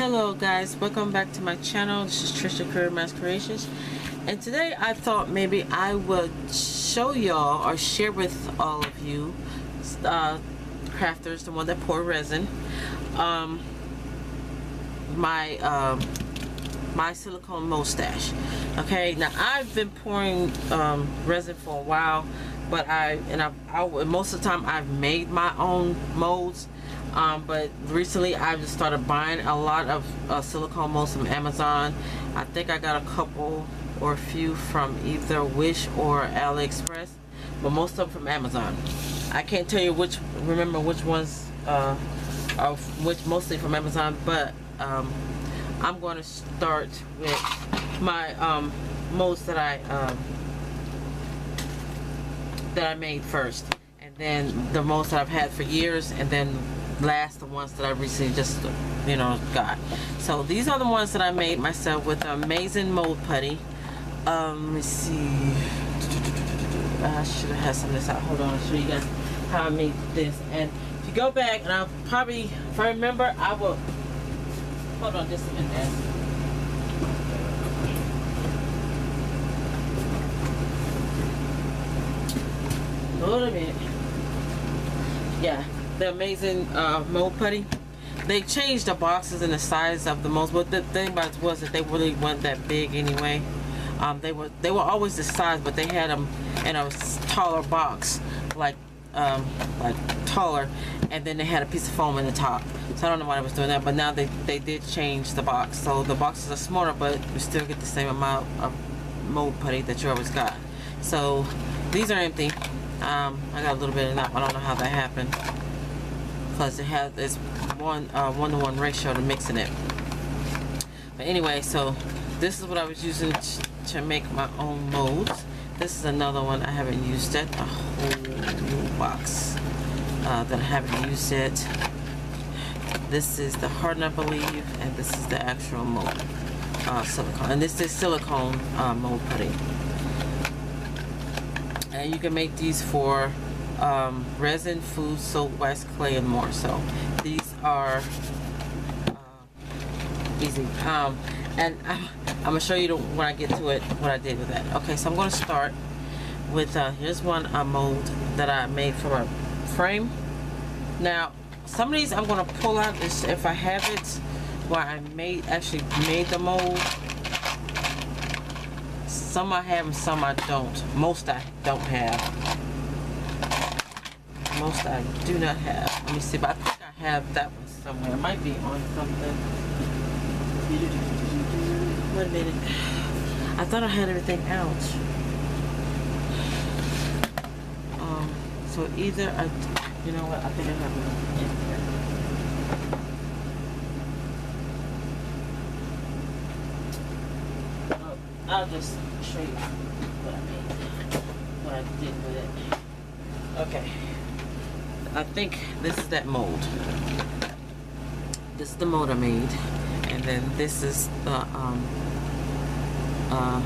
Hello guys, welcome back to my channel. This is Trisha Creativemind Creations, and today I thought maybe I would show y'all or share with all of you crafters, the one that pour resin, my silicone mold stash. Okay, now I've been pouring resin for a while, but most of the time I've made my own molds. But recently I've just started buying a lot of silicone molds from Amazon. I think I got a couple or a few from either Wish or AliExpress, but most of them from Amazon. I can't tell you remember which ones, mostly from Amazon, but I'm going to start with my molds that I made first, and then the molds that I've had for years, and then last the ones that I recently just got. So these are the ones that I made myself with amazing mold putty. Let me see, I should have had some of this out. Hold on, I'll show you guys how I made this. And if you go back, and I'll probably, if I remember, I will, hold on just a minute guys. Hold a minute. Yeah, the amazing mold putty. They changed the boxes and the size of the molds, but the thing about it was that they really weren't that big anyway. They were always the size, but they had them in a taller box, like taller, and then they had a piece of foam in the top. So I don't know why I was doing that, but now they did change the box, so the boxes are smaller, but you still get the same amount of mold putty that you always got. So these are empty. I got a little bit of that. I don't know how that happened, because it has this one-to-one ratio to mixing it. But anyway, so this is what I was using to make my own molds. This is another one I haven't used yet. A whole new box that I haven't used yet. This is the harden, I believe, and this is the actual mold silicone. And this is silicone mold putty. And you can make these for resin, food, soap, wax, clay, and more. So these are easy. And I'm gonna show you when I get to it what I did with that. Okay, so I'm gonna start with here's one mold that I made for a frame. Now some of these I'm gonna pull out if I have it where I actually made the mold. Some I have and some I don't. Most I don't have. Most I do not have. Let me see, but I think I have that one somewhere. It might be on something. Wait a minute. I thought I had everything out. So either you know what? I think I have it in here. I'll just show you what I made, what I did with it. Okay, I think this is that mold. This is the mold I made, and then this is the I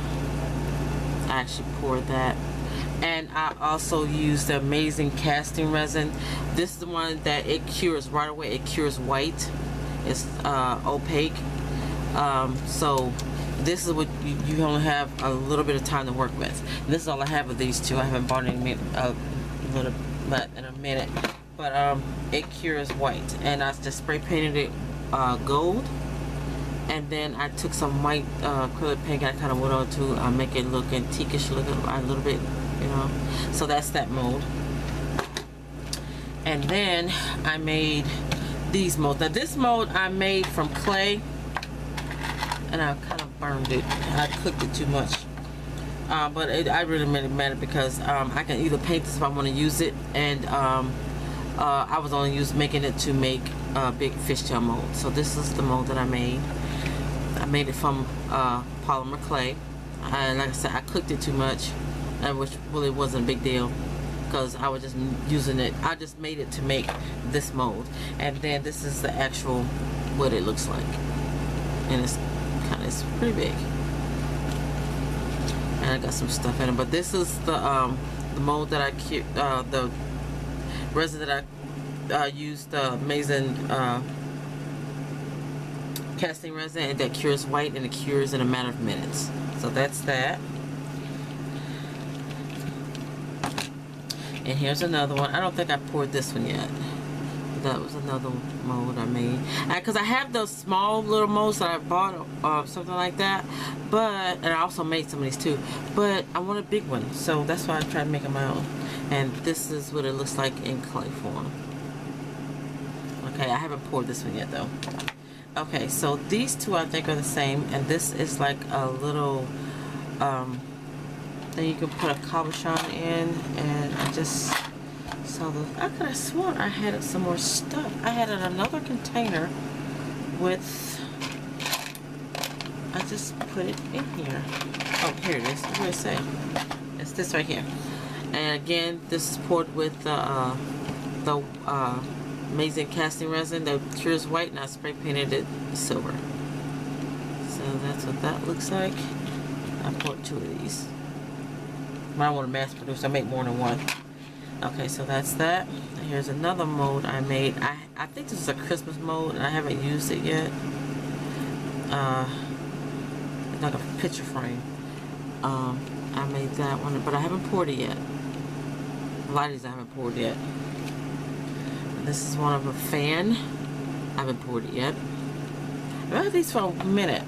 actually poured that, and I also used the amazing casting resin. This is the one that it cures right away. It cures white. It's opaque. So this is what you only have a little bit of time to work with. And this is all I have of these two. I haven't bought any little but in a minute. But it cures white, and I just spray painted it gold, and then I took some white acrylic paint. I kind of went on to make it look antique-ish, look a little bit, So that's that mold. And then I made these molds. Now this mold I made from clay, and I kind of burned it. I cooked it too much, but I really made it matter because I can either paint this if I want to use it, and I was only making it to make big fishtail mold. So this is the mold that I made. I made it from polymer clay, and like I said, I cooked it too much, which really wasn't a big deal because I was just using it. I just made it to make this mold, and then this is the actual what it looks like, and it's pretty big, and I got some stuff in it. But this is the mold that the resin that I used the amazing casting resin, and that cures white, and it cures in a matter of minutes. So that's that. And here's another one. I don't think I poured this one yet. That was another mold I made. Because I have those small little molds that I bought or something like that. But, and I also made some of these too. But I want a big one. So that's why I tried to make it my own. And this is what it looks like in clay form. Okay, I haven't poured this one yet though. Okay, so these two I think are the same. And this is like a little, then you can put a cabochon in. And I just... So I could have sworn I had some more stuff. I had another container with, I just put it in here. Oh, here it is. What did it say? It's this right here. And again, this is poured with the amazing casting resin that cures white, and I spray painted it silver. So that's what that looks like. I poured 2 of these. But I want to mass produce. I make more than one. Okay, so that's that. Here's another mold I made. I think this is a Christmas mold, and I haven't used it yet. It's like a picture frame. I made that one, but I haven't poured it yet. A lot of these I haven't poured yet. This is one of a fan. I haven't poured it yet. I've had these for a minute.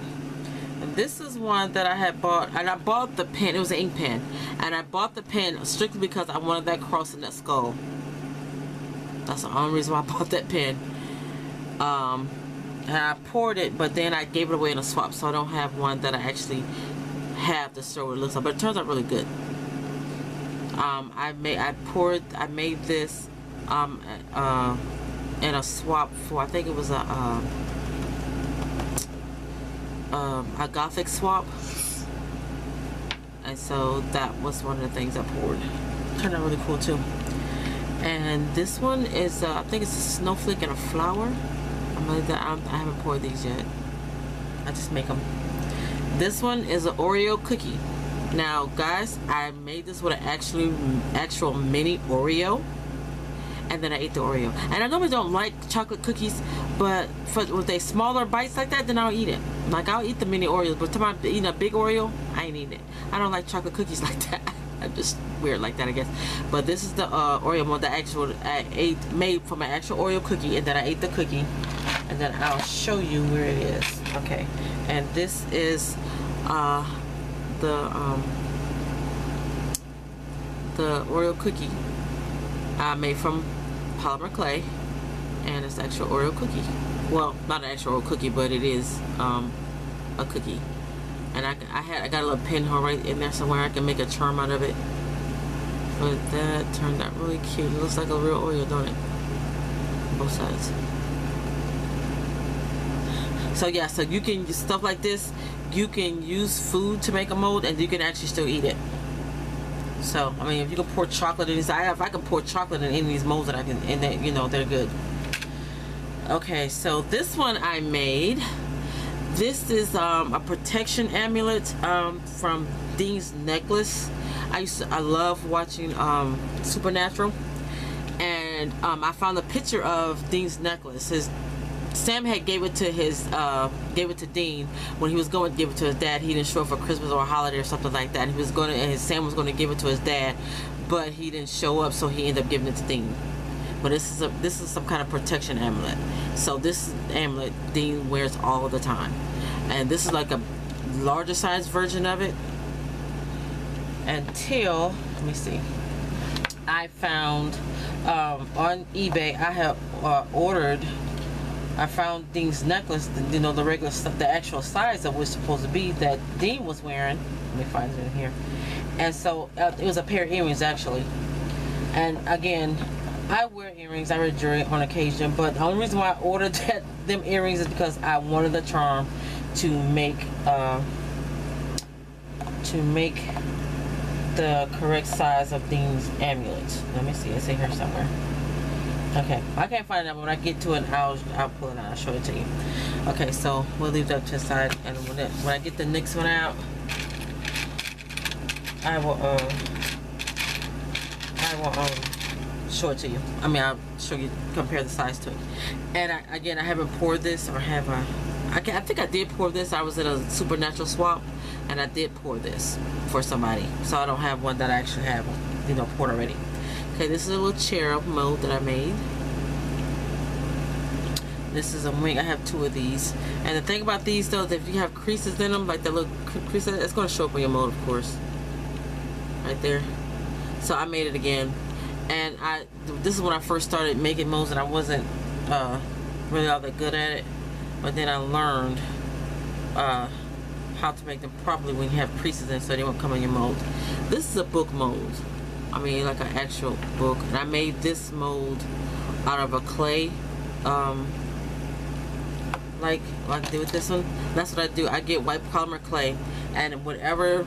And this is one that I had bought, and I bought the pen. It was an ink pen, and I bought the pen strictly because I wanted that cross in that skull. That's the only reason why I bought that pen. And I poured it, but then I gave it away in a swap, so I don't have one that I actually have to show what it looks like. But it turns out really good. I made this in a swap for, I think it was a Gothic swap, and so that was one of the things I poured. Turned out really cool too. And this one is I think it's a snowflake and a flower. I haven't poured these yet. I just make them. This one is an Oreo cookie. Now guys, I made this with an actual mini Oreo, and then I ate the Oreo. And I normally don't like chocolate cookies, but with they smaller bites like that, then I'll eat it. Like, I'll eat the mini Oreos, but tomorrow eating a big Oreo, I ain't eating it. I don't like chocolate cookies like that. I'm just weird like that, I guess. But this is the Oreo one that made from an actual Oreo cookie, and then I ate the cookie, and then I'll show you where it is. Okay, and this is the Oreo cookie I made from polymer clay, and it's actual Oreo cookie. Well, not an actual Oreo cookie, but it is a cookie. And I got a little pinhole right in there somewhere. I can make a charm out of it. But that turned out really cute. It looks like a real Oreo, don't it? Both sides. So yeah, so you can use stuff like this. You can use food to make a mold, and you can actually still eat it. So I mean, if you can pour chocolate in these, if I can pour chocolate in any of these molds, that I can, and they, you know, they're good. Okay, so this one I made. This is a protection amulet from Dean's necklace. I love watching Supernatural, and I found a picture of Dean's necklace. Sam had gave it to Dean when he was going to give it to his dad. He didn't show up for Christmas or a holiday or something like that. Sam was going to give it to his dad, but he didn't show up, so he ended up giving it to Dean. But this is some kind of protection amulet. So this amulet Dean wears all the time, and this is like a larger size version of it. Until, let me see, I found on eBay, I have I found Dean's necklace, you know, the regular stuff, the actual size of which it's supposed to be, that Dean was wearing. Let me find it in here. And so it was a pair of earrings actually. And again, I wear earrings, I wear jewelry on occasion, but the only reason why I ordered them earrings is because I wanted the charm to make the correct size of Dean's amulet. Let me see, it's in here somewhere. Okay, I can't find it, but when I get to it, I'll pull it out, I'll show it to you. Okay, so we'll leave that to the side, and when I get the next one out, I will show it to you. I mean, I'll show you, compare the size to it. And again, I haven't poured this, or have I? I think I did pour this. I was in a supernatural swap, and I did pour this for somebody. So I don't have one that I actually have, you know, poured already. Okay, this is a little cherub mold that I made. This is a wing. I have 2 of these. And the thing about these though, is if you have creases in them, like the little creases, it's going to show up on your mold, of course. Right there. So I made it again. And this is when I first started making molds, and I wasn't really all that good at it. But then I learned how to make them properly when you have creases in, so they won't come on your mold. This is a book mold. I mean, like an actual book. And I made this mold out of a clay. Like I did with this one. That's what I do. I get white polymer clay, and whatever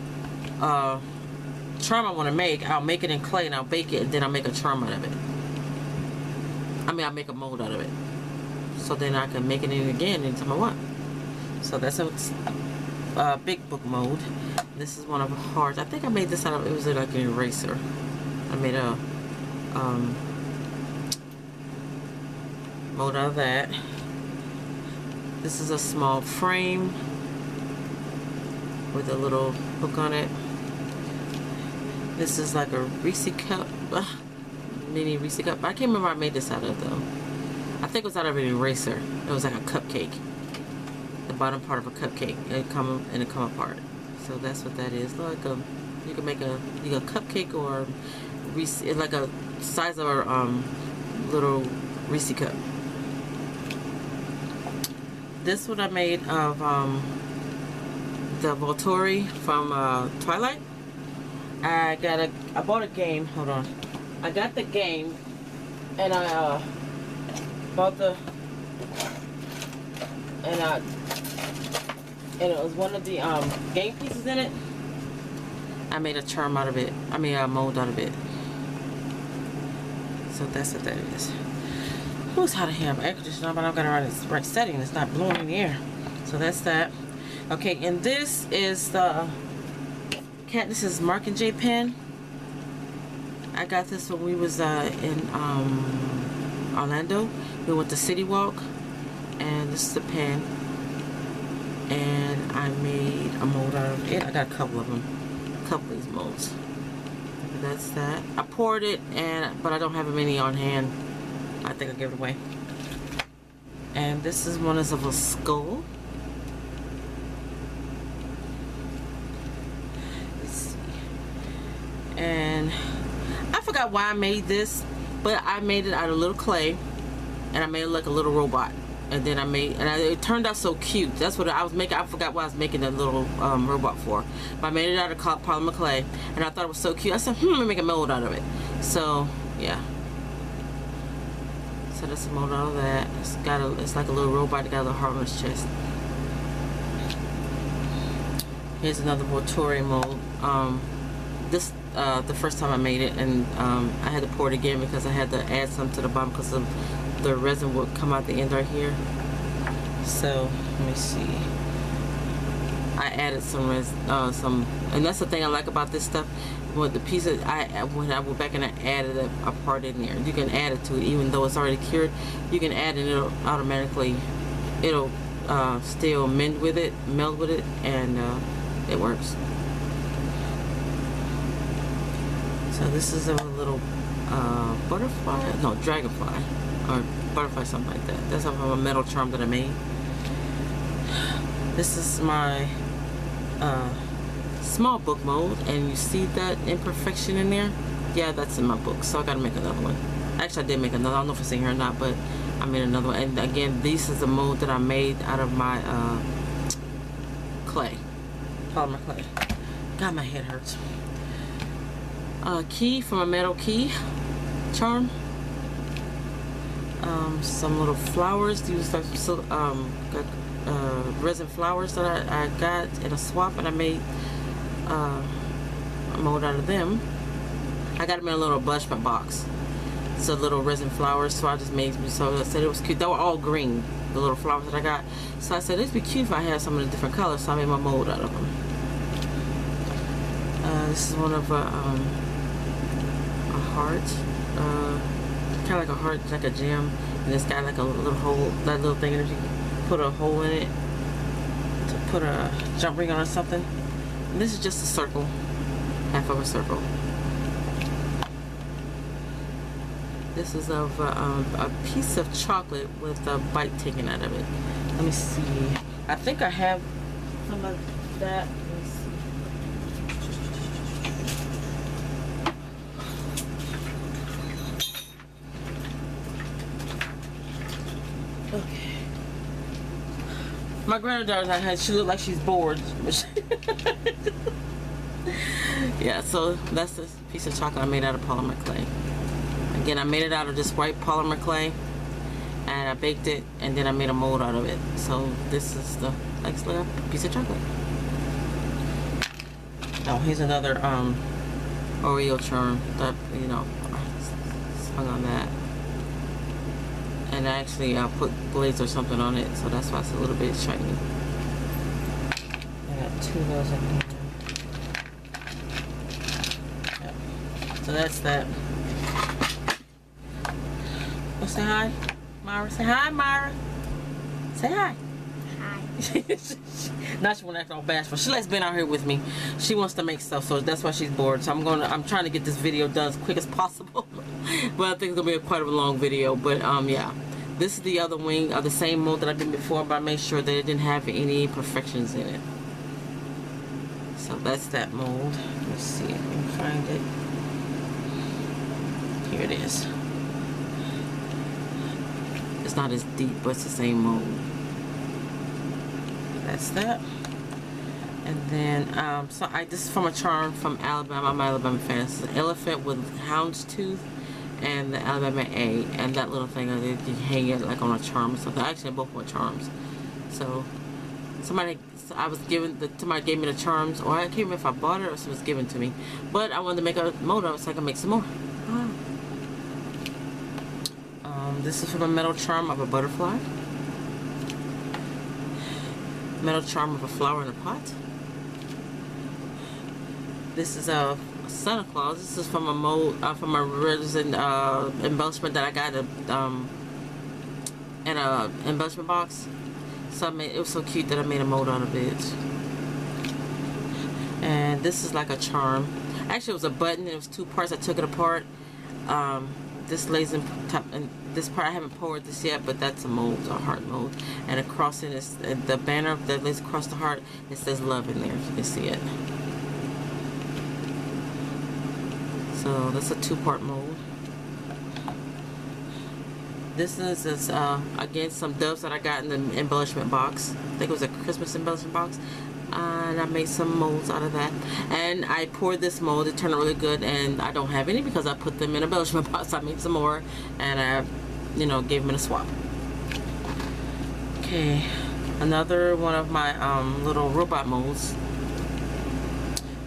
charm I want to make, I'll make it in clay and I'll bake it, and then I'll make a charm out of it. I mean, I'll make a mold out of it, so then I can make it in again anytime I want. So that's a big book mold. This is one of the hearts. I think I made this out of, it was like an eraser. I made a mold out of that. This is a small frame with a little hook on it. This is like a Reese cup, mini Reese cup. I can't remember what I made this out of though. I think it was out of an eraser. It was like a cupcake. The bottom part of a cupcake. It come apart. So that's what that is. Like you can make a cupcake or Reese, like a size of a little Reese cup. This one I made of the Volturi from Twilight. I bought a game. Hold on. I got the game, and I bought the and it was one of the game pieces in it. I made a charm out of it. I made a mold out of it. So that's what that is. Who's hot here? I'm air conditioner, but I've got it the right setting. It's not blowing in the air. So that's that. Okay, and this is the this is Mark and J pen. I got this when we was in Orlando. We went to City Walk, and this is the pen. And I made a mold out of it. I got a couple of them, a couple of these molds. That's that. I poured it, but I don't have many on hand. I think I'll give it away. And this is one of a skull. Let's see. And I forgot why I made this, but I made it out of little clay, and I made it like a little robot. And then it turned out so cute. That's what I was making. I forgot what I was making that little robot for. But I made it out of polymer clay, and I thought it was so cute. I said, I'm gonna make a mold out of it. So yeah. So that's a mold out of that. It's like a little robot. It got a little heart on its chest. Here's another Volturi mold. This the first time I made it, and I had to pour it again because I had to add some to the bottom because of the resin would come out the end right here. So let me see. I added some resin, and that's the thing I like about this stuff. With the pieces, when I went back and I added a part in there, you can add it to it even though it's already cured. You can add it, it'll automatically, it'll still meld with it, and it works. So this is a little butterfly, no, dragonfly, or butterfly, something like that. That's from a metal charm that I made. This is my small book mold, and you see that imperfection in there? Yeah, that's in my book, so I gotta make another one. Actually, I did make another. I don't know if it's in here or not, but I made another one. And again, this is a mold that I made out of my clay, polymer clay. God, my head hurts. Key from a metal key charm. Some little flowers. These are resin flowers that I got in a swap, and I made a mold out of them. I got them in a little blushment box. It's a little resin flowers, so I just made them. So I said it was cute. They were all green, the little flowers that I got. So I said it'd be cute if I had some of the different colors. So I made my mold out of them. This is one of a heart, kind of like a heart, like a gem, and it's got like a little hole, that little thing, and if you put a hole in it, put a jump ring on or something. And this is just a circle, half of a circle. This is of a piece of chocolate with a bite taken out of it. Let me see. I think I have some of that. Let me see. Okay. My granddaughter, she looked like she's bored. Yeah, so that's this piece of chocolate I made out of polymer clay. Again, I made it out of just white polymer clay, and I baked it, and then I made a mold out of it. So this is the next little piece of chocolate. Oh, here's another Oreo charm that, you know, hung on that. And I actually put glaze or something on it, so that's why it's a little bit shiny. I got 2 of those in here. Yep. So that's that. Oh, say hi, Myra. Say hi, Myra. Say hi. Hi. Now she won't act all bashful. She likes being out here with me. She wants to make stuff, so that's why she's bored. So I'm trying to get this video done as quick as possible. But I think it's gonna be quite a long video. But yeah, this is the other wing of the same mold that I did before, but I made sure that it didn't have any imperfections in it. So that's that mold. Let's see if I can find it. Here it is. It's not as deep, but it's the same mold. That's that. And then, so this is from a charm from Alabama. I'm an Alabama fan. It's an elephant with houndstooth and the Alabama A, and that little thing, you hang it like on a charm or something. Actually, both were charms. So somebody gave me the charms, or I can't remember if I bought it or if it was given to me. But I wanted to make a mold of it so I can make some more. This is from a metal charm of a butterfly. Metal charm of a flower in a pot. This is a Santa Claus. This is from a mold, from a resin embellishment that I got in a embellishment box. So it was so cute that I made a mold out of it. And this is like a charm. Actually, it was a button. It was 2 parts. I took it apart. This lays in top, and this part I haven't poured this yet, but that's a mold, a heart mold. And across it is the banner that lays across the heart. It says love in there, if you can see it. So that's a 2-part mold. This is again some doves that I got in the embellishment box. I think it was a Christmas embellishment box. And I made some molds out of that, and I poured this mold. It turned out really good, and I don't have any because I put them in a embellishment box. I made some more, and I, you know, gave them in a swap. Okay, another one of my little robot molds.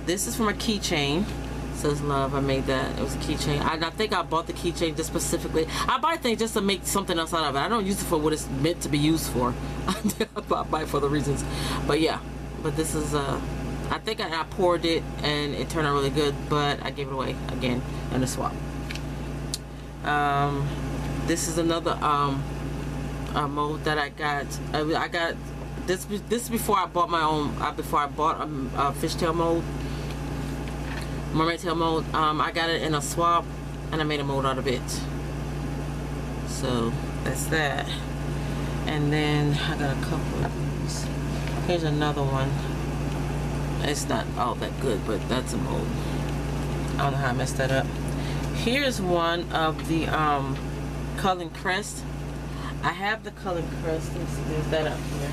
This is from a keychain. It says love. I made that. It was a keychain. I think I bought the keychain just specifically. I buy things just to make something else out of it. I don't use it for what it's meant to be used for. I buy it for the reasons, but yeah. But this is I think I poured it and it turned out really good, but I gave it away again in a swap. This is another mold that I got. I got this before I bought my own. Before I bought a fishtail mold, mermaid tail mold. I got it in a swap, and I made a mold out of it. So that's that. And then I got a couple of these. Here's another one. It's not all that good, but that's a mold. I don't know how I messed that up. Here's one of the colored crest. I have the colored crest. Let's see, there's that up here.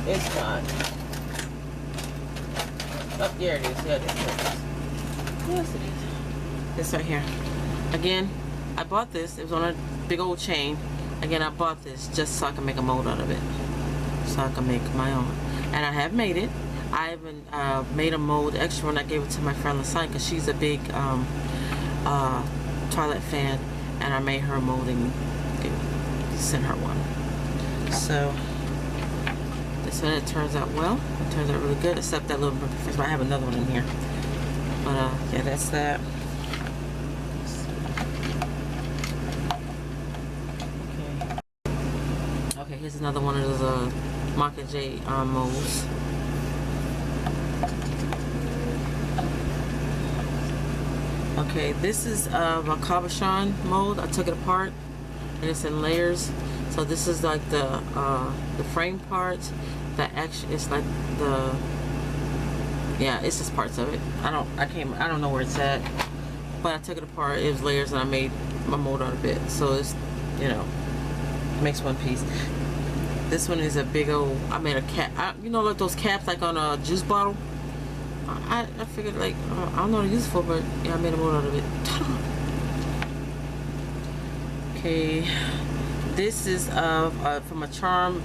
It's not. Oh, there it is. Yeah, it is. Yes, it is. This right here. Again, I bought this. It was on a big old chain. Again, I bought this just so I can make a mold out of it, so I can make my own. And I have made it. I even made a mold extra when I gave it to my friend Lasine, because she's a big Twilight fan, and I made her a mold and sent her one. So this one, it turns out well. It turns out really good, except that little bit. I have another one in here, but yeah, that's that. here's another one of those Mockingjay molds. Okay, this is a cabochon mold. I took it apart and it's in layers. So this is like the frame part. The action, it's like the, yeah, it's just parts of it. I don't know where it's at, but I took it apart. It was layers and I made my mold out of it. So it's, you know, makes one piece. This one is a big old, I made a cap, you know, like those caps like on a juice bottle. I figured, like, I don't know what to use it for, but yeah, I made a mold out of it. Okay, this is from a charm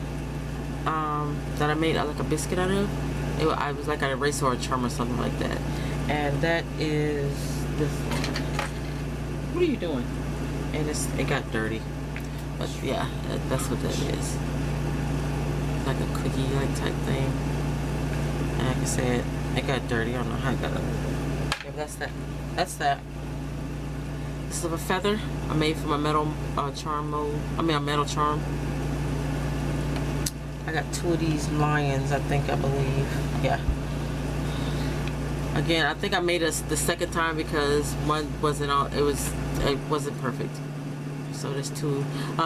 that I made like a biscuit out of. I was like an eraser or a charm or something like that. And that is this one. What are you doing? And it got dirty. But yeah, that's what that is. Like a cookie like type thing. And like I said, it got dirty. I don't know how it got dirty. Yeah, but that's that. That's that. This is a feather I made from a metal charm mold. I mean a metal charm. I got 2 of these lions, I believe. Yeah. Again, I think I made it the second time because one wasn't all. It wasn't perfect. So there's 2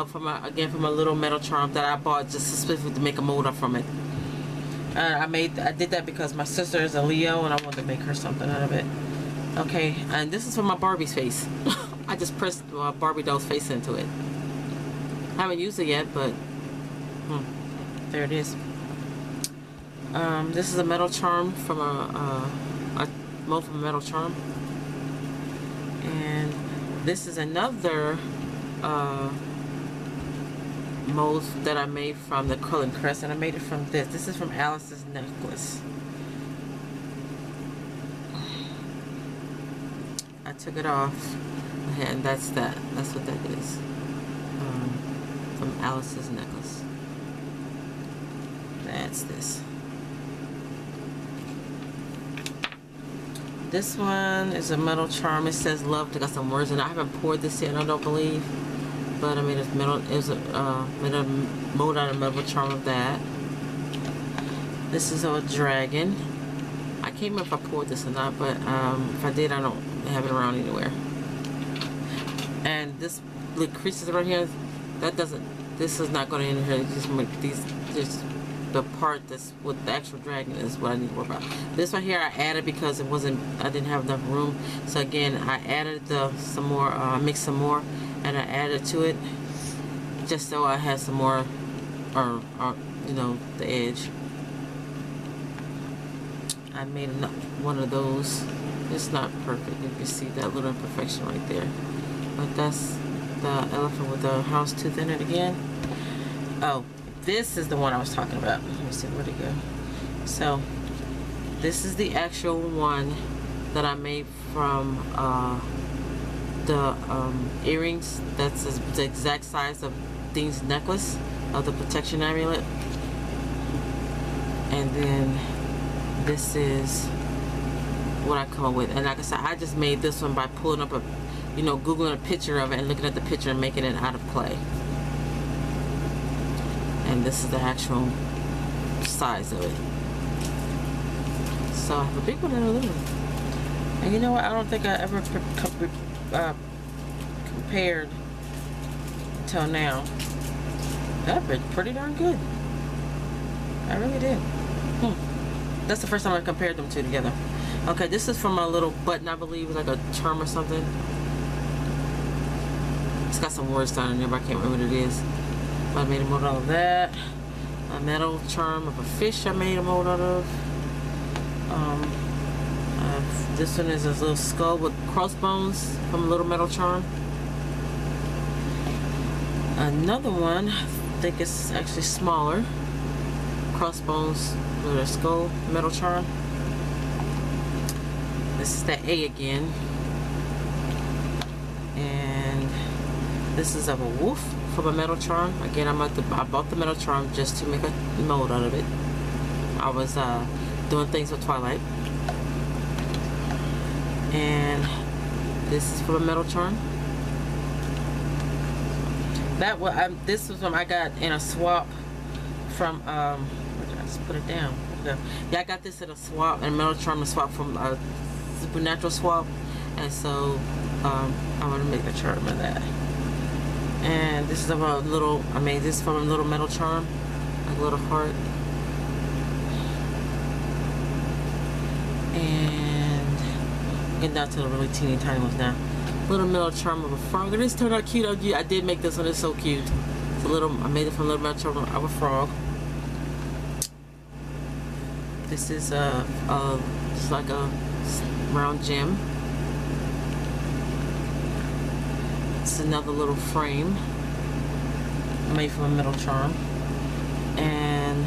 from a little metal charm that I bought just specifically to make a mold up from it. I did that because my sister is a Leo and I wanted to make her something out of it. Okay, and this is from my Barbie's face. I just pressed Barbie doll's face into it. I haven't used it yet, but there it is. This is a metal charm from a mold from a metal charm, and this is another mold that I made from the Quill and Crest, and I made it from this. This is from Alice's necklace. I took it off, and that's that. That's what that is. From Alice's necklace. That's this. This one is a metal charm. It says love. It got some words in it. I haven't poured this yet, I don't believe. But I made a metal. It was made a mold out of metal charm of that. This is a dragon. I can't remember if I poured this or not, but if I did, I don't have it around anywhere. And this little creases right here, that doesn't. This is not going to enter here. Just make these. Just the part that's what the actual dragon is what I need to worry about. This right here I added because it wasn't. I didn't have enough room. So again, I added some more. Mixed some more, and I added to it just so I had some more, or you know, the edge. I made one of those. It's not perfect. You can see that little imperfection right there. But that's the elephant with the house tooth in it again. Oh, this is the one I was talking about. Let me see, where'd it go? So, this is the actual one that I made from the earrings. That's the exact size of Dean's necklace, of the protection amulet. And then this is what I come up with. And like I said, I just made this one by pulling up Googling a picture of it and looking at the picture and making it out of clay. And this is the actual size of it. So I have a big one and a little one. And you know what? I don't think I ever compared until now. That been pretty darn good. I really did. That's the first time I compared them two together. Okay, this is from a little button, I believe, like a charm or something. It's got some words down in there, but I can't remember what it is. But I made a mold out of that. A metal charm of a fish I made a mold out of. This one is a little skull with crossbones from a little metal charm. Another one, I think it's actually smaller. Crossbones with a skull, metal charm. This is the A again. And this is of a wolf from a metal charm. Again, I bought the metal charm just to make a mold out of it. I was doing things with Twilight. And this is from a metal charm. This was one I got in a swap from where did I just put it down? Yeah, I got this at a swap, and metal charm to swap from Supernatural swap, and so I'm gonna make a charm of that. And this is a little, I made this from a little metal charm, like a little heart. And getting down to the really teeny tiny ones now. Little metal charm of a frog, and this turned out cute. I did make this one. It's so cute. It's a little. I made it from a little metal charm of a frog. This is it's like a round gem. It's another little frame made from a metal charm, and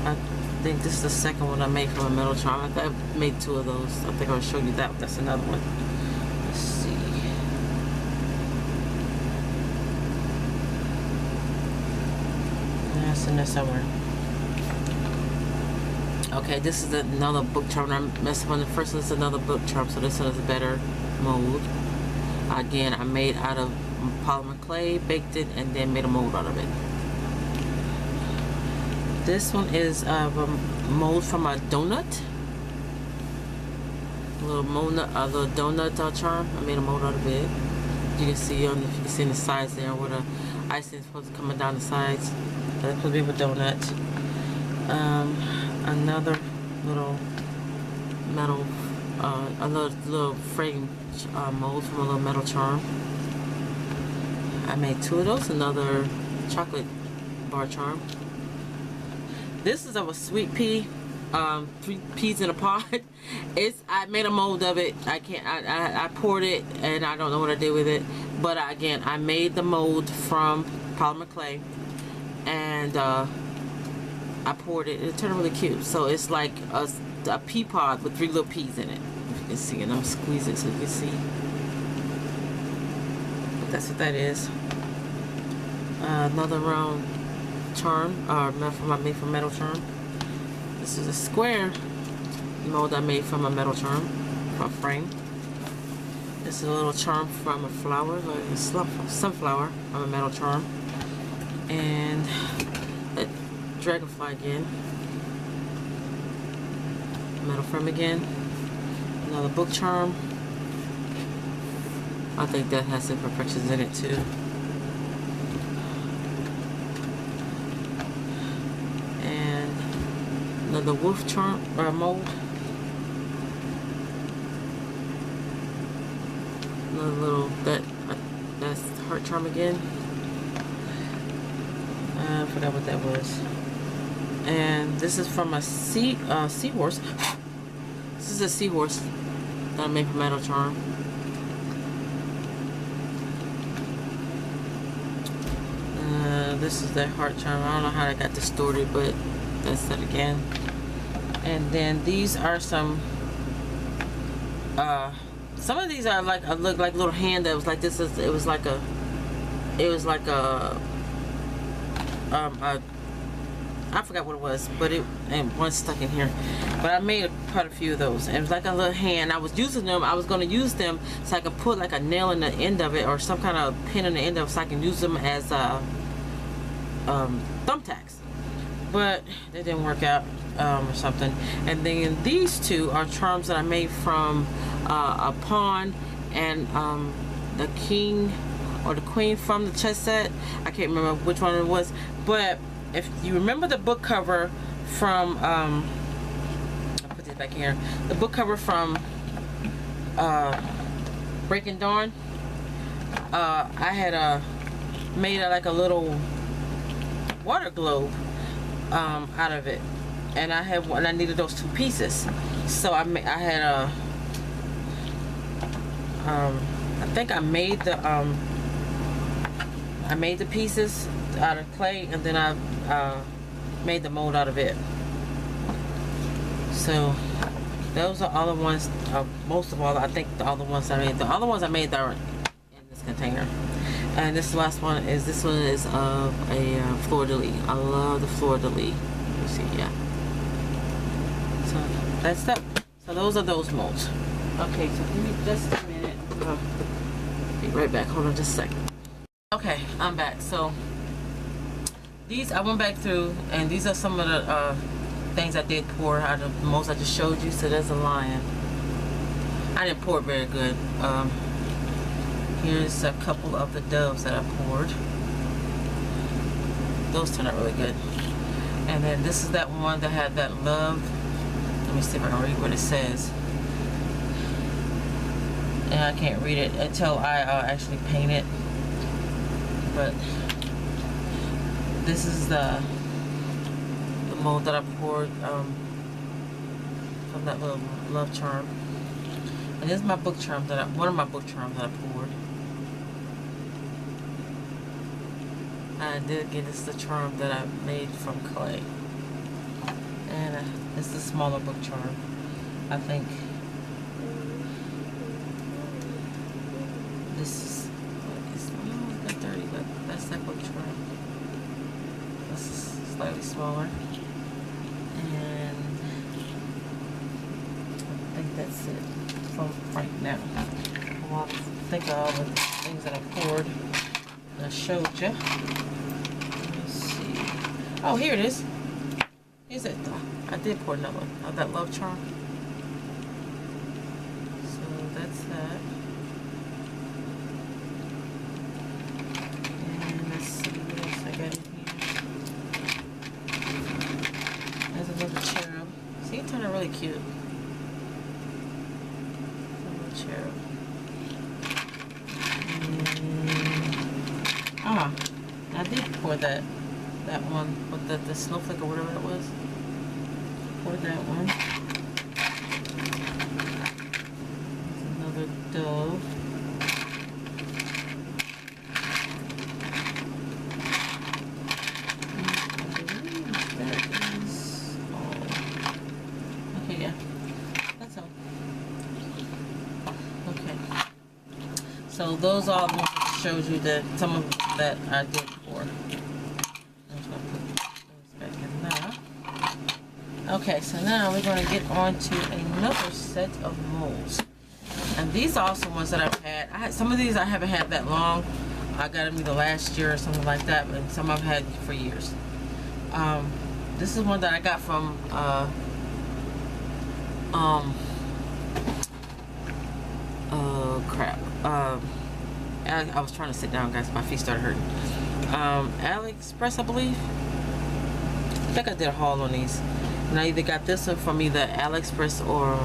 I think this is the second one I made from a metal charm. I made 2 of those. I think I'll show you that. That's another one. Let's see. That's in there somewhere. Okay, this is another book charm. I messed up on the first one. Is another book charm, so this one is a better mold. Again, I made out of polymer clay, baked it, and then made a mold out of it. This one is a mold from a donut. A little donut charm. I made a mold out of it. You can see if you can see in the sides there where the icing is supposed to come down the sides. That's supposed to be a donut. Another little metal, another little frame mold from a little metal charm. I made 2 of those. Another chocolate bar charm. This is of a sweet pea, 3 peas in a pod. I made a mold of it. I poured it, and I don't know what I did with it. But again, I made the mold from polymer clay, and I poured it. It turned really cute. So it's like a pea pod with 3 little peas in it. If you can see, and I'm squeezing so you can see. But that's what that is. Another round charm, made from metal charm. This is a square mold I made from a metal charm, from a frame. This is a little charm from a flower, like a sunflower, from a metal charm. And a dragonfly again. Metal frame again. Another book charm. I think that has imperfections in it too. And another wolf charm mold. Another little that's heart charm again. I forgot what that was. And this is from a seahorse. This is a seahorse that I made from metal charm. This is that heart charm. I don't know how that got distorted, but that's that again. And then these are some of these are like look like little hand that was like this. It was like a I forgot what it was, but and one stuck in here. But I made quite a few of those. And it was like a little hand. I was using them. I was going to use them so I could put like a nail in the end of it, or some kind of pin in the end of it, so I can use them as thumbtacks. But they didn't work out, or something. And then these 2 are charms that I made from a pawn and the king or the queen from the chess set. I can't remember which one it was, but if you remember the book cover from I'll put this back here, the book cover from Breaking Dawn, I had made like a little water globe out of it, and I needed those 2 pieces, so I had I think I made the pieces out of clay, and then I made the mold out of it. So those are all the ones, most of all, I think all the ones I made. The other ones I made that are in this container. And this last one is of a fleur-de-lis. I love the fleur-de-lis. You see, yeah. So that's that. So those are those molds. Okay, so give me just a minute. Be right back. Hold on just a second. Okay, I'm back. So These I went back through, and these are some of the things I did pour out of the molds I just showed you. So there's a lion. I didn't pour it very good. Here's a couple of the doves that I poured. Those turned out really good. And then this is that one that had that love. Let me see if I can read what it says. And I can't read it until I actually paint it. But this is the mold that I poured from that little love charm. And this is my book charm one of my book charms that I poured. I did get this the charm that I made from clay. And it's the smaller book charm. I think this is it's a bit dirty, but that's that book charm. This is slightly smaller. And I think that's it for right now. I'll think of all the things that I poured and I showed you. Let me see. Oh, here it is. Here's it. I did pour another one of that love charm. So that's that. And let's see what else I got in here. There's another cherub. See, it turned out really cute. Another cherub. I did pour that one with the snowflake or whatever it was. Poured that one. There's another dove. That is all. Okay, yeah. That's all. Okay. So those are the ones that showed you that some of that I did pour. Okay, so now we're going to get on to another set of molds. And these are also ones that I've had. Some of these I haven't had that long. I got them either last year or something like that, but some I've had for years. This is one that I got from I was trying to sit down, guys. My feet started hurting. AliExpress, I believe. I think I did a haul on these. And I either got this one from either AliExpress or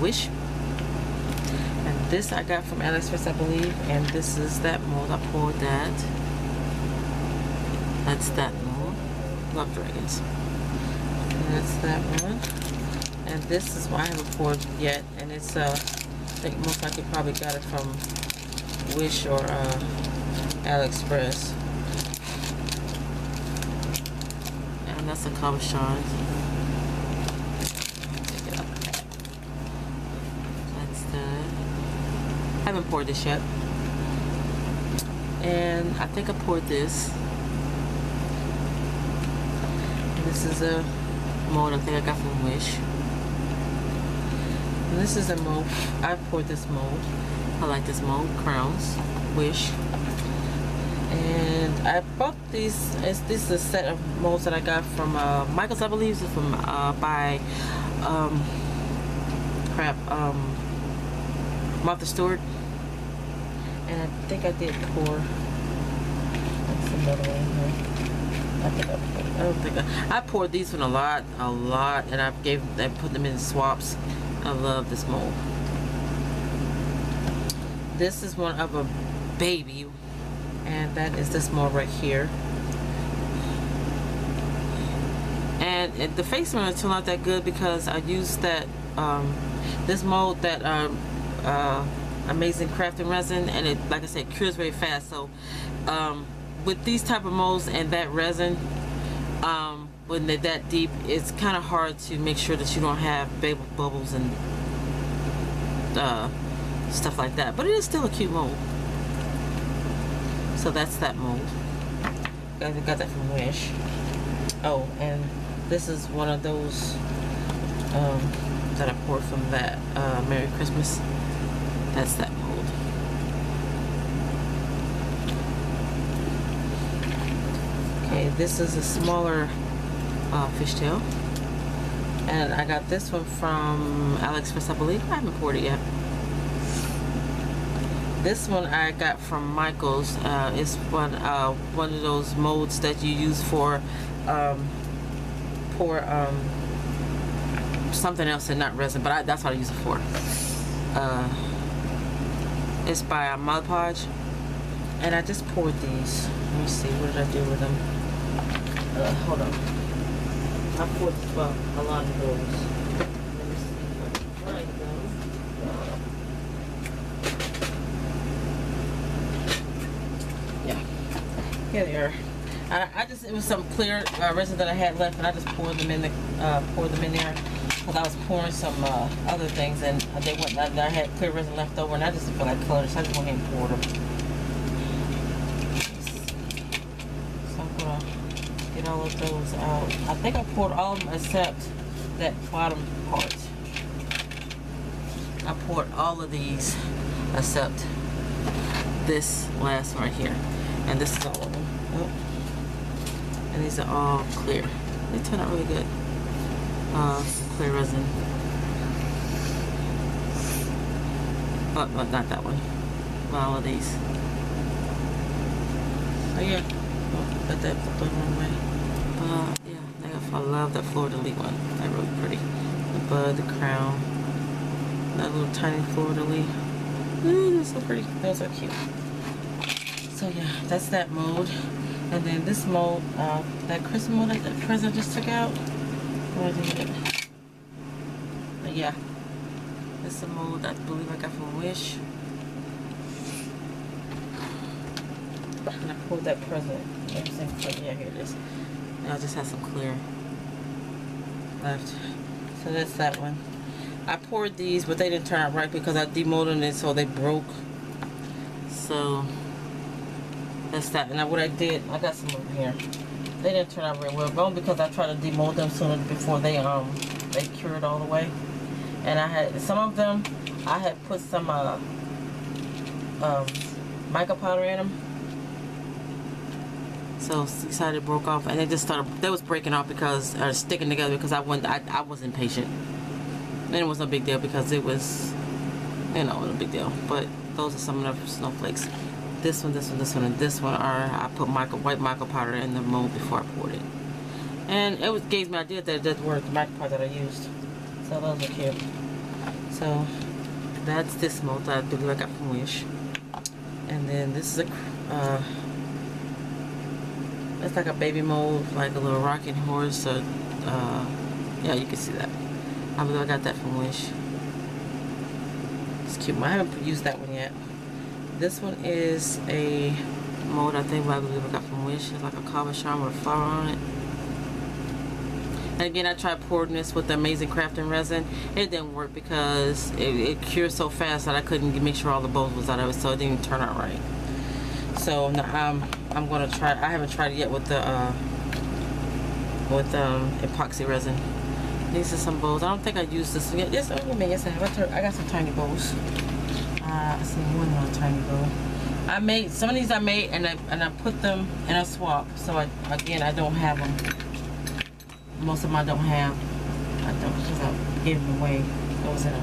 Wish. And this I got from AliExpress, I believe. And this is that mold. I poured that. That's that mold. Love dragons. And that's that one. And this is what I haven't poured yet. And it's I think most likely probably got it from Wish or AliExpress. And that's a cabochon. Take it up. That's that. I haven't poured this yet. And I think I poured this. And this is a mold I think I got from Wish. And this is a mold. I poured this mold. I like this mold. Crowns. Wish. And I bought these. This is a set of molds that I got from Michael's, I believe. It's from by Martha Stewart. And I think I did pour. That's another one here. I don't think I poured these one a lot, and I put them in swaps. I love this mold. This is one of a baby, and that is this mold right here. And the face didn't turn out that good because I used that this mold, that amazing crafting resin, and it, like I said, cures very fast. So with these type of molds and that resin, when they're that deep, it's kind of hard to make sure that you don't have bubbles and stuff like that. But it is still a cute mold. So that's that mold. I got that from Wish. Oh, and this is one of those that I poured from that Merry Christmas. That's that mold. Okay, this is a smaller fishtail, and I got this one from AliExpress, I believe. I haven't poured it yet. This one I got from Michael's. It's one of those molds that you use for something else and not resin, but that's what I use it for. It's by Mod Podge, and I just poured these. Let me see, what did I do with them? Hold on. I poured a lot of those. Let me see if I can find them. Yeah, here they are. It was some clear resin that I had left, and I just poured them in there because I was pouring some other things, and they went. I had clear resin left over, and I just didn't feel like coloring, so I just went ahead and poured them. So I'm gonna get all of those out. I think I poured all of them except that bottom part. I poured all of these except this last one right here, and this is all of them. Oh. And these are all clear. They turn out really good. Clear resin. Oh, not that one. All of these. Oh yeah. Oh, got that the wrong way. Yeah, I love that fleur-de-lis one. That's really pretty. The bud, the crown. That little tiny fleur-de-lis. That's so pretty. Those are cute. So yeah, that's that mold. And then this mold, that Christmas mold that present just took out. Where did it? But yeah, this is a mold I believe I got from Wish. And I pulled that present. Yeah, here it is. And I just have some clear left. So that's that one. I poured these, but they didn't turn out right because I demolded it, so they broke. So that's that. And what I did, I got some over here. They didn't turn out very well, but only because I tried to demold them sooner before they cured all the way. And I had some of them. I had put some mica powder in them. So decided it broke off, and they just started. They was breaking off because sticking together because I was impatient. And it was no big deal because it was, no big deal. But those are some of the snowflakes. This one, and this one I put white mica powder in the mold before I poured it. And it gave me an idea that it did work, the mica powder that I used. So those are cute. So that's this mold that I believe I got from Wish. And then this is it's like a baby mold, like a little rocking horse. Yeah, you can see that. I believe I got that from Wish. It's cute. I haven't used that one yet. This one is a mold I believe I got from Wish. It's like a cabochon with a flower on it. And again, I tried pouring this with the Amazing Crafting resin. It didn't work because it cured so fast that I couldn't make sure all the bubbles was out of it, so it didn't turn out right. So now I'm gonna try. I haven't tried it yet with the epoxy resin. These are some bowls. I don't think I used this one yet. Yes, I have. I got some tiny bowls. I see one more tiny bowl. I made some of these. I made and I put them in a swap. So I don't have them. Most of them I don't have. I don't because I gave them away. It was in a.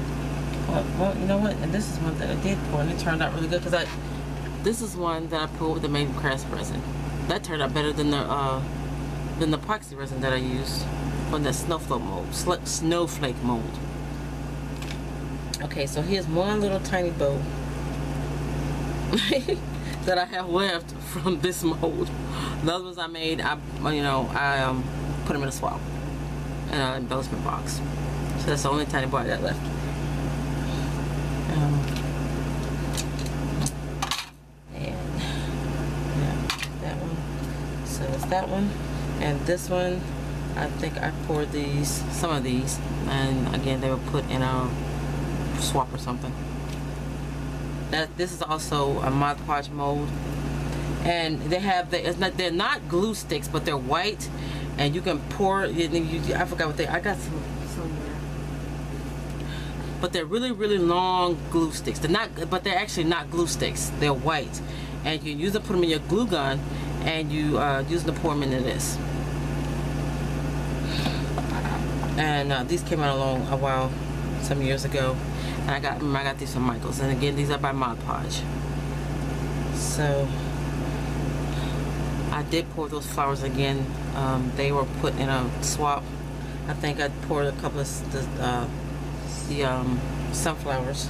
Well, you know what? And this is one that I did pour, and it turned out really good because this is one that I poured with the Amazing Crafts resin. That turned out better than the epoxy resin that I used on the snowflake mold. Okay, so here's one little tiny bowl that I have left from this mold. The other ones I made, I put them in a swap in an embellishment box. So that's the only tiny bowl I got left. That one and this one, I think I poured some of these, and again they were put in a swap or something. This is also a Mod Podge mold, and they're not glue sticks, but they're white, and you can pour. I forgot what I got some somewhere, but they're really long glue sticks. They're actually not glue sticks. They're white, and you can use them, put them in your glue gun. and you use the pour them into this. And these came out a while, some years ago, and I got these from Michael's. And again, these are by Mod Podge. So I did pour those flowers again. They were put in a swap. I think I poured a couple of the sunflowers.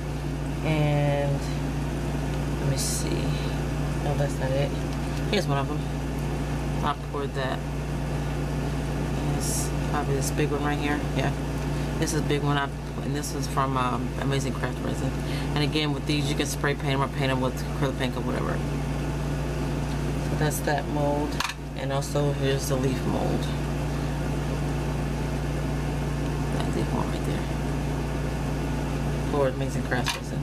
And let me see. No, that's not it. Here's one of them. I poured that. It's probably this big one right here. Yeah, this is a big one. And this was from Amazing Craft Resin. And again, with these, you can spray paint them or paint them with acrylic paint or whatever. So that's that mold. And also, here's the leaf mold. That leaf one right there. For Amazing Craft Resin.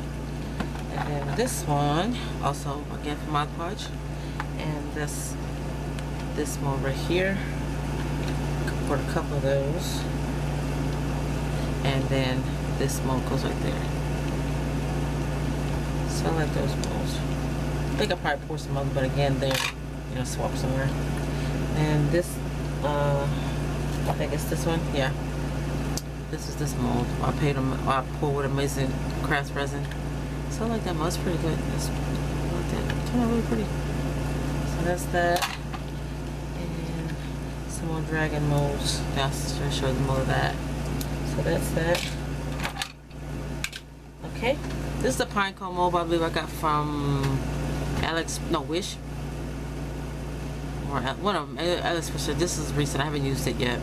And then this one, also again from Mod Podge. And this mold right here. Poured a couple of those. And then this mold goes right there. So I like those molds. I think I probably pour some other, but again, they're, you know, swap somewhere. And this, I think it's this one. Yeah. This is this mold. I pour with Amazing Craft Resin. So I like that mold. It's pretty good. It's turned out really pretty. So that's that. And some more dragon molds. I'll show you the mold of that. So that's that. Okay. This is the Pinecone Mobile, I believe I got from Wish. Or one of them, Alex Fisher. This is recent. I haven't used it yet.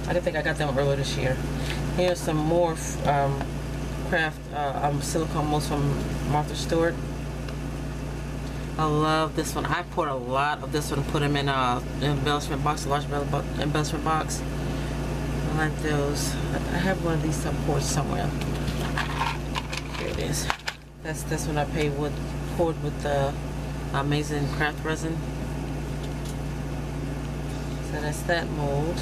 I didn't think I got them earlier this year. Here's some more craft silicone molds from Martha Stewart. I love this one. I poured a lot of this one, put them in an embellishment box, a large embellishment box. I like those. I have one of these poured somewhere. Here it is. That's this one I poured with the Amazing Craft Resin. So that's that mold.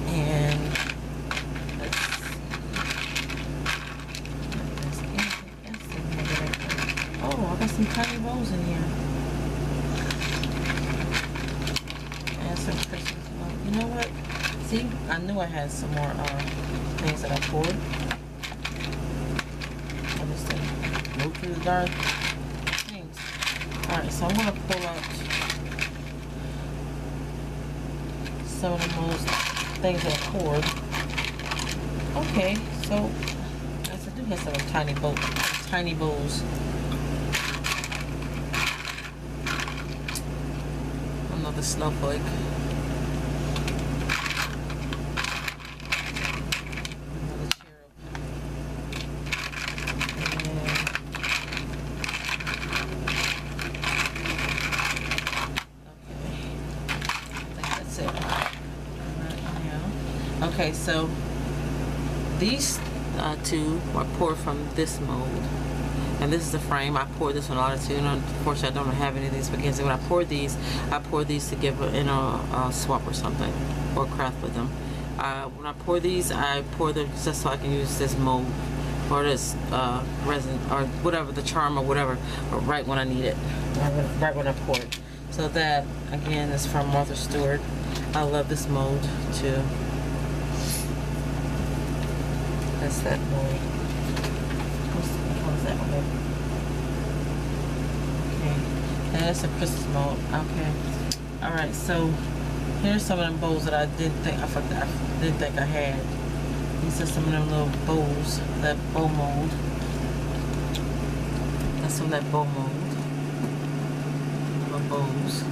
And oh, I got some tiny rolls in here. And some Christmas. You know what? See, I knew I had some more things that I poured. I'll just move through the darn things. Alright, so I'm going to pull out some of the most things that I poured. Okay, so yes, I do have some tiny bowls. Another snowflake. Okay, so these two are poured from this mold, and this is the frame. I poured this one a lot too, and unfortunately I don't have any of these because when I poured these to give in a swap or something, or craft with them. When I pour these, I pour them just so I can use this mold or this resin or whatever, the charm or whatever, right when I need it, right when I pour it. So that again is from Martha Stewart. I love this mold too. That's that mold. Which one's that one? Okay. And that's a Christmas mold. Okay. Alright, so here's some of them bowls that I didn't think I had. These are some of them little bowls, that bow mold. That's some of that bow mold. Little bowls.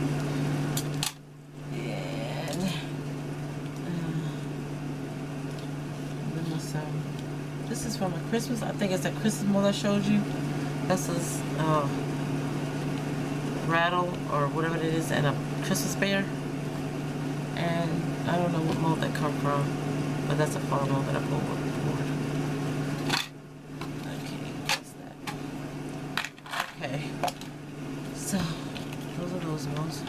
And then some. This is from a Christmas. I think it's a Christmas mold I showed you. This is rattle or whatever it is, and a Christmas bear. And I don't know what mold that come from, but that's a fall mold that I pulled. Okay, what's that? Okay, so those are those molds.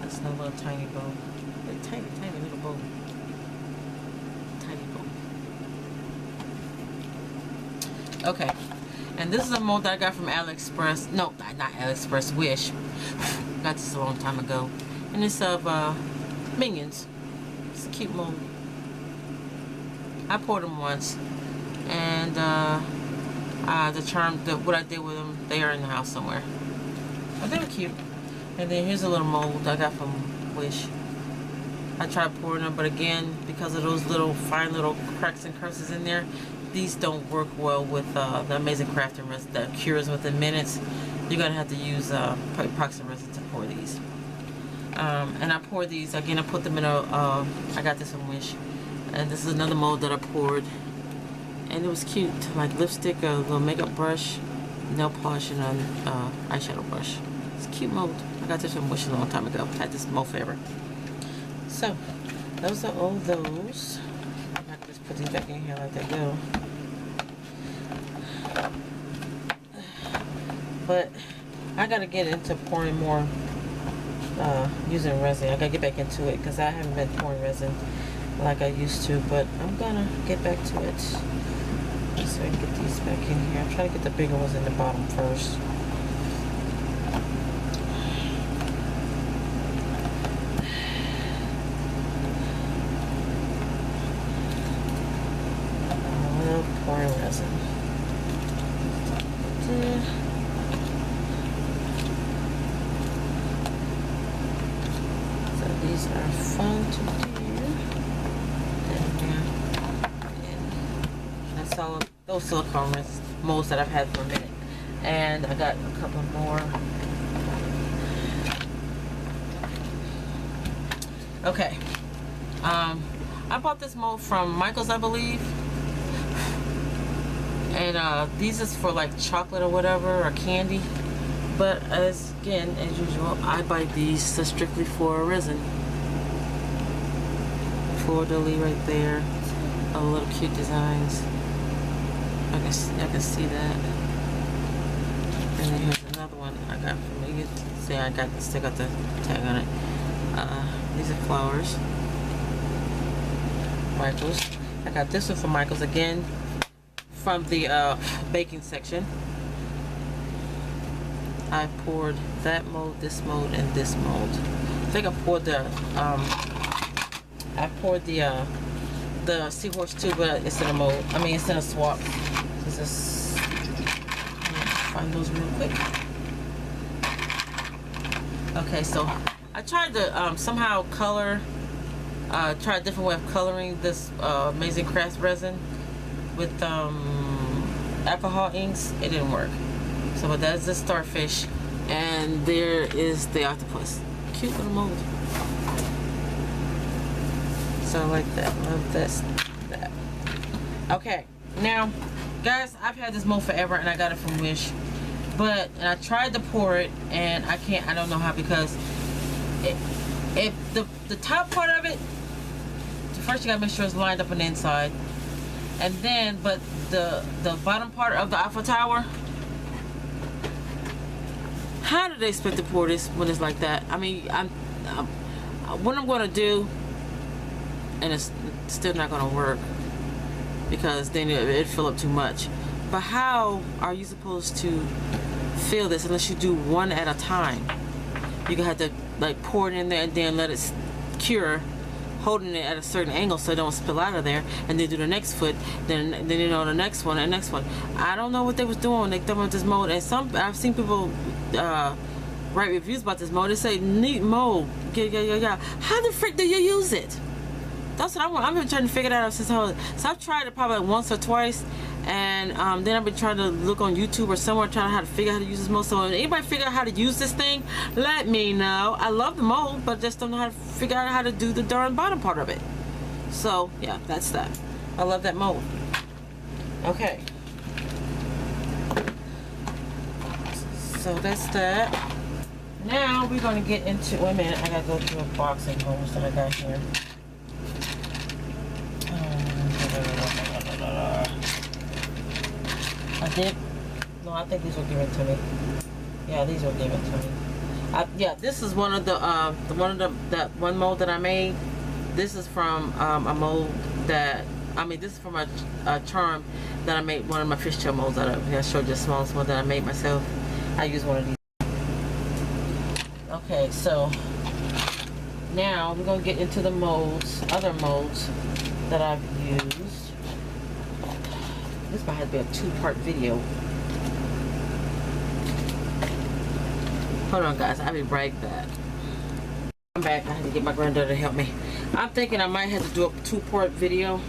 That's a little tiny bowl. A tiny little bowl. Tiny bowl. Okay, And this is a mold that I got from AliExpress. No, not AliExpress, Wish. Got this a long time ago. And it's of Minions. It's a cute mold. I poured them once. And what I did with them, they are in the house somewhere. But they were cute. And then here's a little mold I got from Wish. I tried pouring them, but again, because of those little fine little cracks and crevices in there, these don't work well with the Amazing Crafting resin that cures within minutes. You're gonna have to use epoxy resin to pour these. And I poured these again. I put them in a. I got this from Wish, and this is another mold that I poured, and it was cute. Like lipstick, a little makeup brush, nail polish, and an eyeshadow brush. It's a cute mold. I got this from Wish a long time ago. I had this mold forever. So, those are all those. I can just put these back in here like they go. But I gotta get into pouring more, using resin. I gotta get back into it because I haven't been pouring resin like I used to. But I'm gonna get back to it. So I can get these back in here. I'm trying to get the bigger ones in the bottom first. Pouring resin. So these are fun to do. And that's all of those silicone molds that I've had for a minute. And I got a couple more. Okay. I bought this mold from Michael's, I believe. And these is for like chocolate or whatever, or candy. But as usual, I buy these strictly for resin. Fleur-de-lis right there. All little cute designs. I can see that. And then here's another one I got from you. See, still got the tag on it. These are flowers. Michael's. I got this one from Michael's again. From the baking section. I poured that mold, this mold, and this mold. I think I poured the seahorse too, but it's in a mold. I mean, it's in a swap. Just find those real quick. Okay, so I tried to somehow color. Try a different way of coloring this Amazing Craft resin with alcohol inks. It didn't work. So, but that's the starfish, and there is the octopus. Cute little mold. So I like that. Love this. That. Okay, now, guys, I've had this mold forever, and I got it from Wish. And I tried to pour it, and I can't. I don't know how, because the top part of it. First, you gotta make sure it's lined up on the inside. And then, but the bottom part of the Eiffel Tower, how do they expect to pour this when it's like that? I mean, what I'm gonna do, and it's still not gonna work because then it'd fill up too much. But how are you supposed to fill this unless you do one at a time? You're gonna have to like pour it in there and then let it cure, holding it at a certain angle so it don't spill out of there, and then do the next foot, then you know the next one and next one. I don't know what they was doing when they thought about this mold. And I've seen people write reviews about this mold. They say neat mold. Yeah. How the frick do you use it? That's what I've been trying to figure that out since so I've tried it probably like once or twice, and then I've been trying to look on YouTube or somewhere trying to figure out how to use this mold. So if anybody figure out how to use this thing, let me know. I love the mold, but just don't know how to figure out how to do the darn bottom part of it. So yeah, that's that. I love that mold. Okay. So that's that. Now we're gonna get into. Wait a minute, I gotta go through a box of molds that I got here. I think these were given to me. Yeah, these were given to me. Yeah, this is one of the one mold that I made. This is from a mold that this is from a charm that I made one of my fishtail molds out of. I showed you the smallest one that I made myself. I use one of these. Okay, so now we're gonna get into the molds, other molds that I've used. This might have to be a 2-part video. Hold on, guys. I'll be right back. I'm back. I had to get my granddaughter to help me. I'm thinking I might have to do a 2-part video,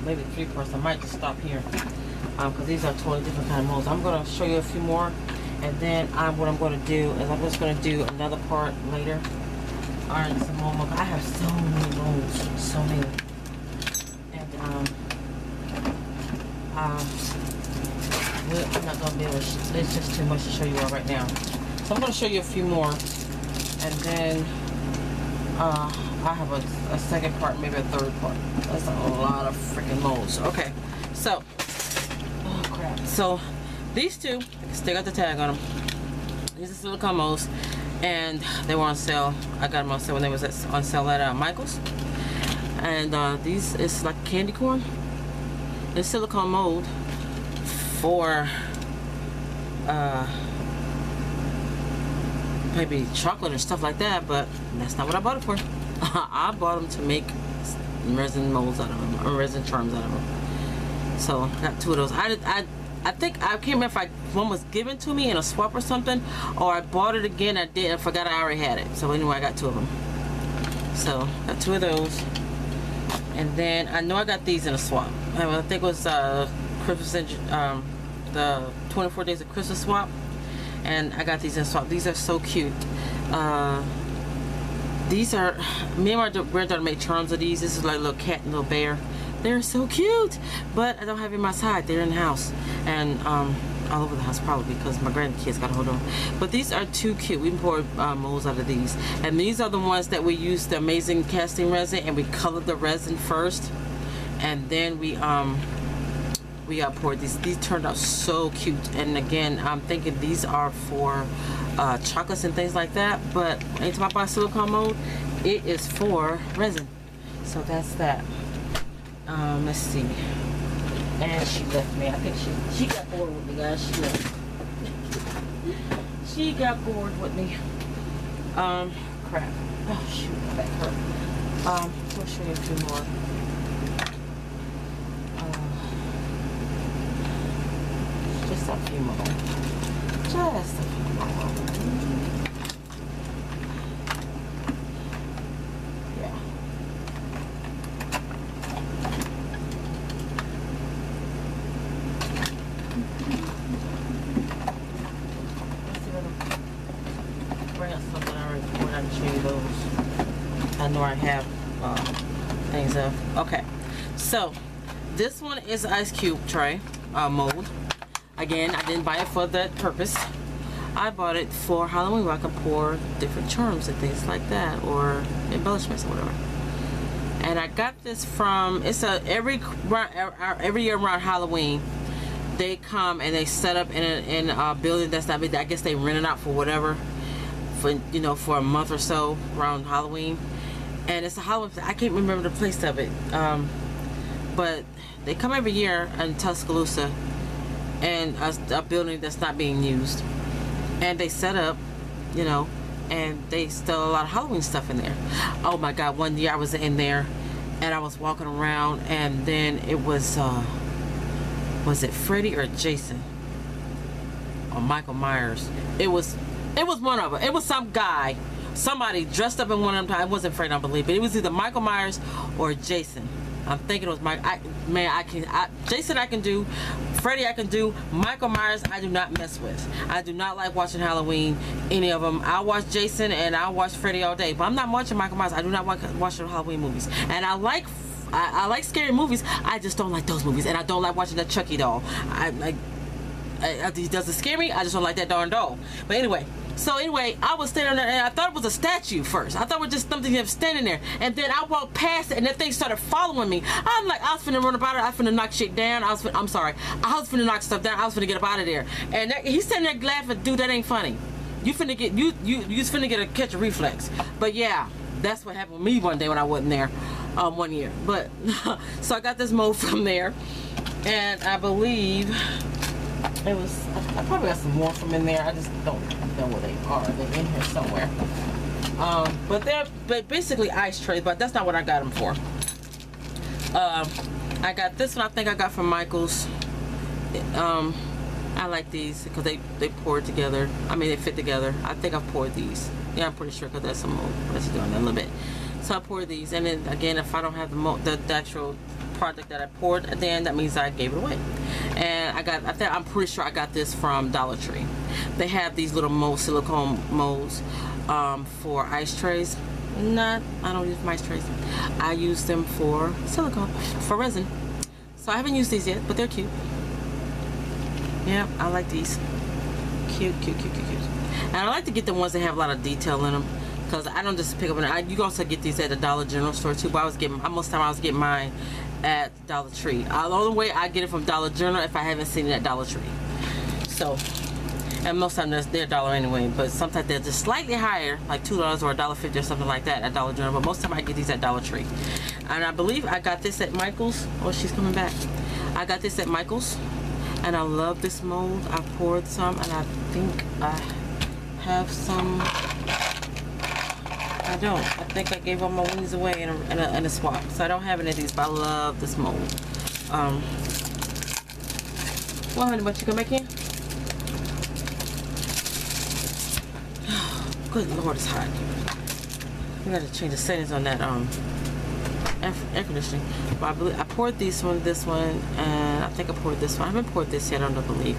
maybe 3 parts. I might just stop here because these are totally different kind of molds. I'm going to show you a few more, and then what I'm going to do is I'm just going to do another part later. Alright, some more. I have so many molds, so many, and I'm not going to be able to. It's just too much to show you all right now. So I'm going to show you a few more, and then I have a second part, maybe a third part. That's a lot of freaking molds. Okay, so, oh crap. So these two, still got the tag on them. These are silicone molds, and they were on sale. I got them on sale when they was on sale at Michael's. And these is like candy corn. It's silicone mold for maybe chocolate and stuff like that, but that's not what I bought it for. I bought them to make resin molds out of them, or resin charms out of them. So I got 2 of those. I think I can't remember if one was given to me in a swap or something, or I bought it again. I forgot I already had it. So anyway, I got 2 of them. So got 2 of those, and then I know I got these in a swap. I think it was Christmas, the 24 days of Christmas swap. And I got these in swap. These are so cute. These are, me and my granddaughter made charms of these. This is like a little cat and little bear. They're so cute, but I don't have them outside. They're in the house, and all over the house probably because my grandkids got a hold of them. But these are too cute. We poured molds out of these, and these are the ones that we used the amazing casting resin, and we colored the resin first, and then we poured these. These turned out so cute, and again, I'm thinking these are for chocolates and things like that, but anytime I buy silicone mold, it is for resin. So that's that. Let's see. And she left me. I think she got bored with me, guys. She left. She got bored with me. Crap. Oh shoot, my back hurt. We'll show you a few more. Just a few more. Just a few more. Yeah. Bring up something I already poured. I can show you those. I know I have things of. Okay. So this one is ice cube tray mold. Again, I didn't buy it for that purpose. I bought it for Halloween where I can pour different charms and things like that, or embellishments or whatever. And I got this from, it's every year around Halloween, they come and they set up in a building that's not big. I guess they rent it out for whatever, for for a month or so around Halloween. And it's a Halloween, I can't remember the place of it, but they come every year in Tuscaloosa, and a building that's not being used, and they set up, and they sell a lot of Halloween stuff in there. Oh my God, one year I was in there and I was walking around, and then it was it Freddy or Jason or Michael Myers? It was one of them. It was some guy, somebody dressed up in one of them. It wasn't Freddy, I believe, but it was either Michael Myers or Jason. I'm thinking it was Jason I can do, Freddy I can do, Michael Myers I do not mess with. I do not like watching Halloween, any of them. I'll watch Jason and I'll watch Freddy all day, but I'm not watching Michael Myers. I do not watch the Halloween movies. And I like scary movies, I just don't like those movies. And I don't like watching the Chucky doll. He doesn't scare me, I just don't like that darn doll. But anyway, I was standing there and I thought it was a statue first. I thought it was just something that was standing there. And then I walked past it and that thing started following me. I'm like, I was finna run about it. I was finna knock shit down. I was finna knock stuff down. I was finna get up out of there. And he's sitting there laughing, dude, that ain't funny. You finna get, you finna get a catch a reflex. But yeah, that's what happened with me one day when I wasn't there, one year. But, so I got this mold from there. And I believe it was, I probably got some more from in there. I just don't know where they are. They're in here somewhere. But they're basically ice trays, but that's not what I got them for. I got this one, I think I got from Michael's. I like these because they pour together. I mean, they fit together. I think I've poured these. Yeah, I'm pretty sure because that's some mold. Let's do it in a little bit. So I poured these, and then again, if I don't have the actual product that I poured at the end, that means I gave it away. And I'm pretty sure I got this from Dollar Tree. They have these little silicone molds for ice trays. I don't use my ice trays. I use them for silicone, for resin. So I haven't used these yet, but they're cute. Yeah, I like these. Cute, cute, cute, cute, cute. And I like to get the ones that have a lot of detail in them, because I don't just pick up you can also get these at the Dollar General store too, but most of the time I was getting mine at Dollar Tree. The only way I get it from Dollar General if I haven't seen it at Dollar Tree. So, and most of the time they're $1 anyway, but sometimes they're just slightly higher, like $2 or $1.50 or something like that at Dollar General, but most of the time I get these at Dollar Tree. And I believe I got this at Michael's. Oh, she's coming back. I got this at Michael's, and I love this mold. I poured some, and I think I have some. I don't. I think I gave all my wings away in a swap, so I don't have any of these, but I love this mold. Well, honey, but you come back in? Good Lord, it's hot. We gotta change the settings on that air conditioning. But I believe I poured this one, and I think I poured this one. I haven't poured this yet, I don't believe.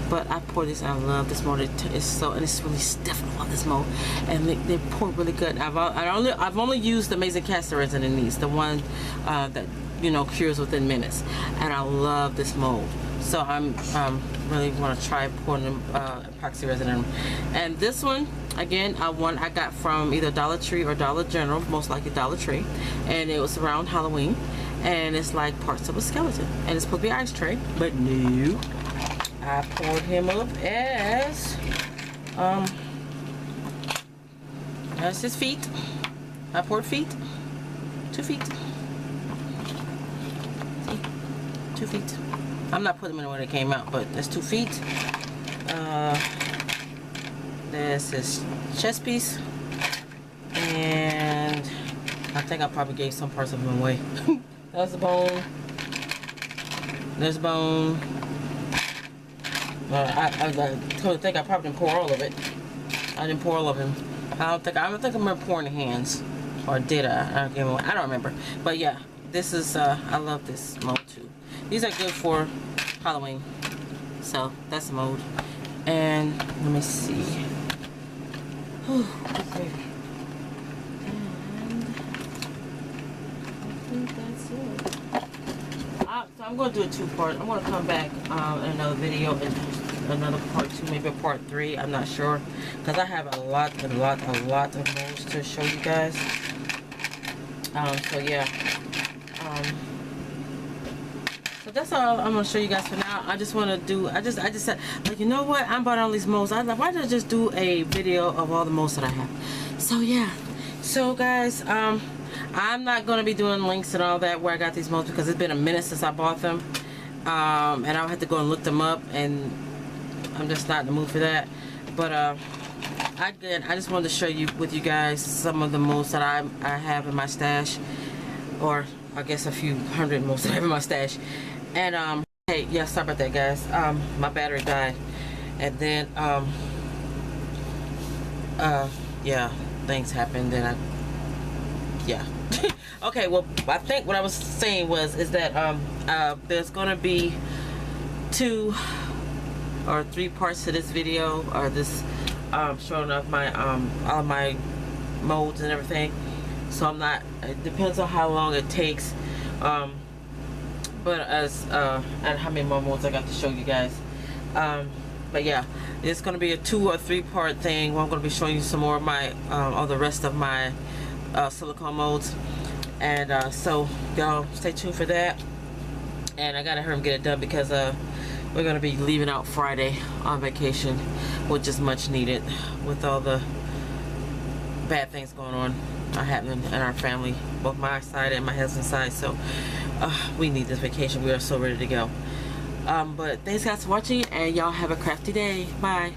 But I poured this, and I love this mold. It's really stiff. I love this mold, and they pour really good. I've only used the Amazing Castor resin in these, the one that cures within minutes, and I love this mold. So I'm really want to try pouring epoxy resin in them. And this one, again, I got from either Dollar Tree or Dollar General, most likely Dollar Tree, and it was around Halloween, and it's like parts of a skeleton, and it's supposed to be an ice tray, but no, I poured him up as that's his feet. I poured feet, 2 feet. See, 2 feet. I'm not putting them in where they came out, but there's 2 feet. There's his chest piece, and I think I probably gave some parts of them away. That's the bone. There's the bone. I totally think I probably didn't pour all of it. I didn't pour all of them. I don't think I'm gonna pour in the hands, or did I? I don't remember. But yeah, this is I love this mold too. These are good for Halloween. So that's the mold. And let me see. Whew, okay. And I think that's it. So I'm going to do a 2-part. I'm going to come back in another video and do another part 2, maybe a part 3. I'm not sure, because I have a lot of molds to show you guys. So yeah. So that's all I'm gonna show you guys for now. I just want to do. I just said, like, you know what? I'm buying all these molds. I was like, why don't I just do a video of all the molds that I have? So yeah. So guys, I'm not gonna be doing links and all that where I got these molds, because it's been a minute since I bought them, and I'll have to go and look them up, and I'm just not in the mood for that. But again, I just wanted to show you with you guys some of the molds that I have in my stash, or I guess a few hundred molds that I have in my stash. And hey, yeah, sorry about that, guys. My battery died, and then yeah, things happened, and yeah. Okay, well, I think what I was saying is that there's gonna be 2 or 3 parts to this video, or this showing off my all of my molds and everything. So I'm not. It depends on how long it takes. But and how many more molds I got to show you guys. But yeah, it's gonna be a 2 or 3 part thing where I'm gonna be showing you some more of my all the rest of my silicone molds. And so y'all stay tuned for that. And I gotta hurry and get it done, because we're gonna be leaving out Friday on vacation, which is much needed with all the bad things going on happening in our family, both my side and my husband's side. So we need this vacation. We are so ready to go. But thanks guys for watching, and y'all have a crafty day. Bye.